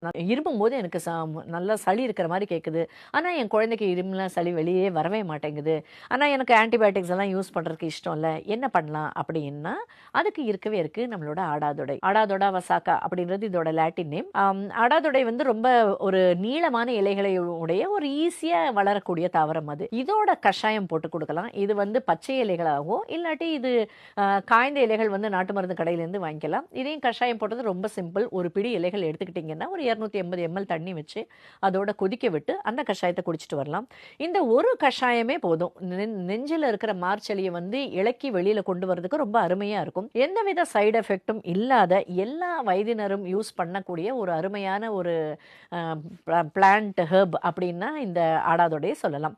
நான் இருமும்போது எனக்கு நல்லா சளி இருக்கிற மாரி கேட்குது. ஆனா, என் குழந்தைக்கு இருமலாம், சளி வெளியே வரவே மாட்டேங்குது. ஆனா, எனக்கு ஆன்டிபயோட்டிக்ஸ் எல்லாம் யூஸ் பண்றதுக்கு இஷ்டம் இல்ல. என்ன பண்ணலாம்? அப்படின்னா, அதுக்கு இருக்கவே இருக்கு நம்மளோட ஆடாதொடை. ஆடாதொடா வசாக்கா அப்படின்றது இதோட லாட்டின் நேம். ஆடாதொடை வந்து ரொம்ப ஒரு நீளமான இலைகளை உடைய ஒரு ஈஸியா வளரக்கூடிய தாவரம் அது. இதோட கஷாயம் போட்டு குடுக்கலாம். இது வந்து பச்சை இலைகளாகவோ, இல்லாட்டி இது காய்ந்த இலைகள் வந்து நாட்டு மருந்து கடையிலேருந்து வாங்கிக்கலாம். இதையும் கஷாயம் போட்டது ரொம்ப சிம்பிள். ஒரு பிடி இலைகள் எடுத்துக்கிட்டிங்கன்னா, ஒரு 280 எம்எல் தண்ணி வச்சு, அதோட கொதிக்க விட்டு, அந்த கஷாயத்த குடிச்சிட்டு வரலாம். இந்த ஒரு கஷாயமே போதும். நெஞ்சில இருக்கிற மார்ச்சளிய வந்து இளக்கி வெளியில கொண்டு வரதுக்கு ரொம்ப அருமையா இருக்கும். எந்தவித சைடு எஃபெக்ட்டும் இல்லாத, எல்லா வயதினரும் யூஸ் பண்ணக்கூடிய ஒரு அருமையான ஒரு அ பிளான்ட் ஹெர்ப் அப்படின்னா இந்த ஆடாதொடைய சொல்லலாம்.